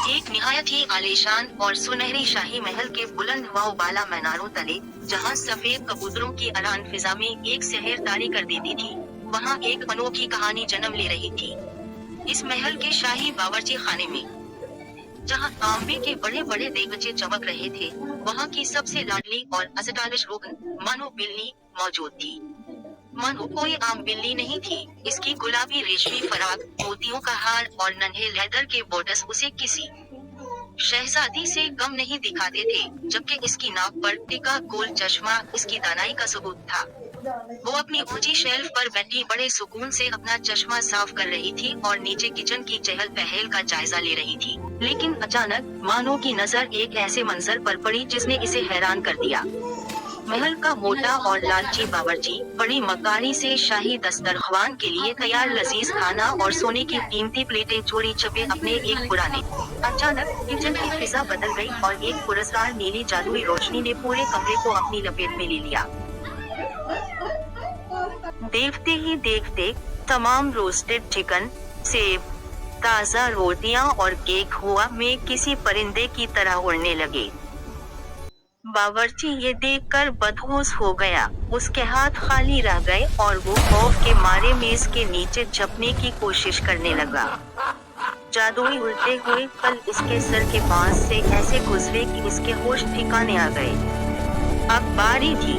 एक निहायत ही आलीशान और सुनहरी शाही महल के बुलंद वाला मीनारों तले, जहां सफेद कबूतरों की अरान फिजा में एक सहर तारी कर देती थी, वहां एक अनोखी कहानी जन्म ले रही थी। इस महल के शाही बावर्ची खाने में, जहां तांबे के बड़े बड़े देगचे चमक रहे थे, वहां की सबसे लाडली और अस्टाइलिश रोगन मानो बिल्ली मौजूद थी। मानो कोई आम बिल्ली नहीं थी, इसकी गुलाबी रेशमी फराक, मोतियों का हार और नन्हे लेदर के बोटस उसे किसी शहजादी से कम नहीं दिखाते थे, जबकि इसकी नाक पर टिका गोल चश्मा इसकी दानाई का सबूत था। वो अपनी ऊंची शेल्फ पर बैठी बड़े सुकून से अपना चश्मा साफ कर रही थी और नीचे किचन की चहल पहल का जायजा ले रही थी। लेकिन अचानक मानो की नजर एक ऐसे मंजर पर पड़ी जिसने इसे हैरान कर दिया। महल का मोटा और लालची बावर्ची बड़ी मकानी से शाही दस्तरख्वान के लिए तैयार लजीज खाना और सोने की कीमती प्लेटें चोरी छपे अपने एक पुराने। अचानक किचन की फिजा बदल गई और एक पुरस्कार नीली जादुई रोशनी ने पूरे कमरे को अपनी लपेट में ले लिया। देखते ही देखते तमाम रोस्टेड चिकन, सेब, ताज़ा रोटियां और केक हवा में किसी परिंदे की तरह उड़ने लगे। बावर्ची ये देखकर बदहोश हो गया, उसके हाथ खाली रह गए और वो खौफ के मारे मेज के नीचे छपने की कोशिश करने लगा। जादुई उड़ते हुए पल इसके सर के पास से ऐसे गुजरे कि इसके होश ठिकाने आ गए। अब बारी थी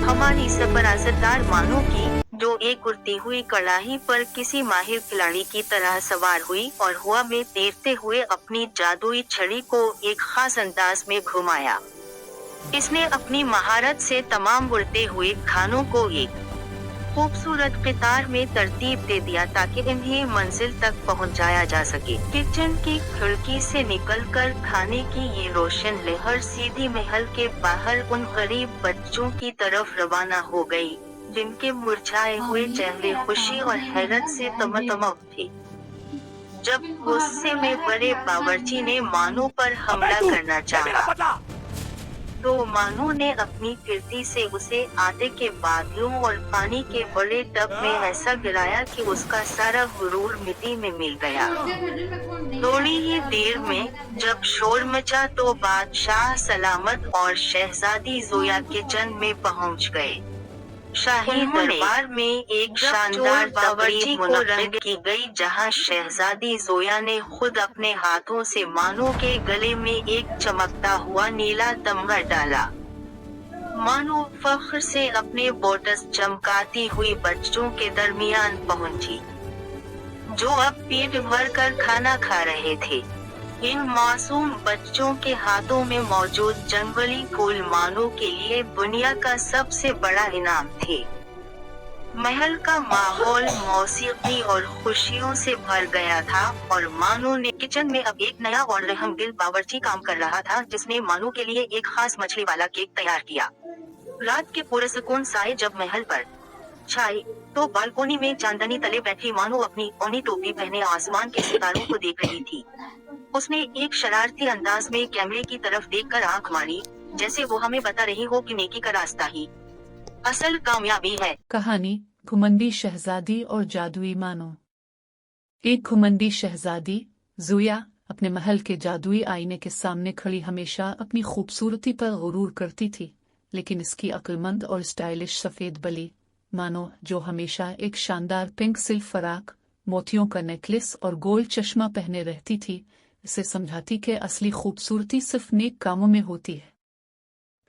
हमारी सरपराजदार मानो की, जो एक उड़ती हुई कड़ाही पर किसी माहिर खिलाड़ी की तरह सवार हुई और हवा में तैरते हुए अपनी जादुई छड़ी को एक खास अंदाज में घुमाया। इसने अपनी महारत से तमाम उड़ते हुए खानों को एक खूबसूरत कतार में तरतीब दे दिया ताकि इन्हें मंजिल तक पहुंचाया जा सके। किचन की खिड़की से निकलकर खाने की ये रोशन लहर सीधी महल के बाहर उन गरीब बच्चों की तरफ रवाना हो गई, जिनके मुरझाए हुए चेहरे खुशी और हैरत से तमतमक थे। जब गुस्से में बड़े बावर्ची ने मानो पर हमला करना चाहा, तो मानो ने अपनी फिरती से उसे आटे के बादलों और पानी के बड़े टब में ऐसा गिराया कि उसका सारा गुरूर मिट्टी में मिल गया। थोड़ी ही देर में जब शोर मचा तो बादशाह सलामत और शहजादी जोया किचन में पहुंच गए। शाही दरबार में एक शानदार तकरीब मुनक्किद की गई, जहां शहजादी जोया ने खुद अपने हाथों से मानो के गले में एक चमकता हुआ नीला तमगा डाला। मानो फख्र से अपने बोटस चमकाती हुई बच्चों के दरमियान पहुंची, जो अब पेट भरकर खाना खा रहे थे। इन मासूम बच्चों के हाथों में मौजूद जंगली फूल मानो के लिए दुनिया का सबसे बड़ा इनाम थे। महल का माहौल मौसीकी और खुशियों से भर गया था और मानो ने किचन में अब एक नया और रहमदिल बावर्ची काम कर रहा था, जिसने मानो के लिए एक खास मछली वाला केक तैयार किया। रात के पुरसकून साए जब महल पर छाई, तो बालकोनी में चांदनी तले बैठी मानो अपनी ओनी टोपी पहने आसमान के सितारों को देख रही थी। उसने एक शरारती अंदाज में कैमरे की तरफ देखकर आंख मारी, जैसे वो हमें बता रही हो कि नेकी का रास्ता ही असल कामयाबी है। कहानी घुमंडी शहजादी और जादुई मानो। एक घुमंडी शहजादी जोया अपने महल के जादुई आईने के सामने खड़ी हमेशा अपनी खूबसूरती पर गुरूर करती थी, लेकिन इसकी अक्लमंद और स्टाइलिश सफेद बली मानो, जो हमेशा एक शानदार पिंक सिल्क फराक, मोतियों का नेकलेस और गोल चश्मा पहने रहती थी, इसे समझाती कि असली खूबसूरती सिर्फ नेक कामों में होती है।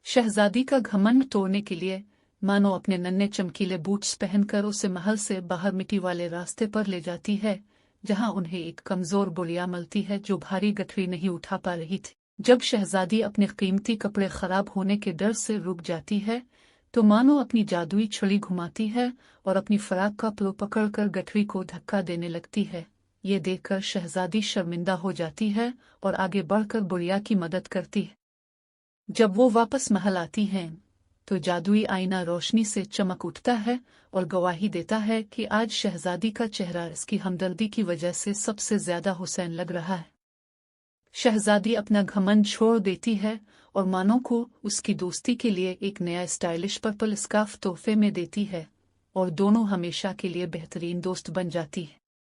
शहजादी का घमंड तोड़ने के लिए मानो अपने नन्हे चमकीले बूट्स पहनकर उसे महल से बाहर मिट्टी वाले रास्ते पर ले जाती है, जहां उन्हें एक कमजोर बुढ़िया मिलती है जो भारी गठरी नहीं उठा पा रही थी। जब शहजादी अपने कीमती कपड़े खराब होने के डर से रुक जाती है, तो मानो अपनी जादुई छड़ी घुमाती है और अपनी फराक का पलो पकड़कर गठरी को धक्का देने लगती है। ये देखकर शहजादी शर्मिंदा हो जाती है और आगे बढ़कर बुढ़िया की मदद करती है। जब वो वापस महल आती हैं, तो जादुई आईना रोशनी से चमक उठता है और गवाही देता है कि आज शहजादी का चेहरा इसकी हमदर्दी की वजह से सबसे ज्यादा हुसैन लग रहा है। शहजादी अपना घमंड छोड़ देती है और मानो को उसकी दोस्ती के लिए एक नया स्टाइलिश पर्पल स्कार्फ तोहफे में देती है, और दोनों हमेशा के लिए बेहतरीन दोस्त बन जाती है।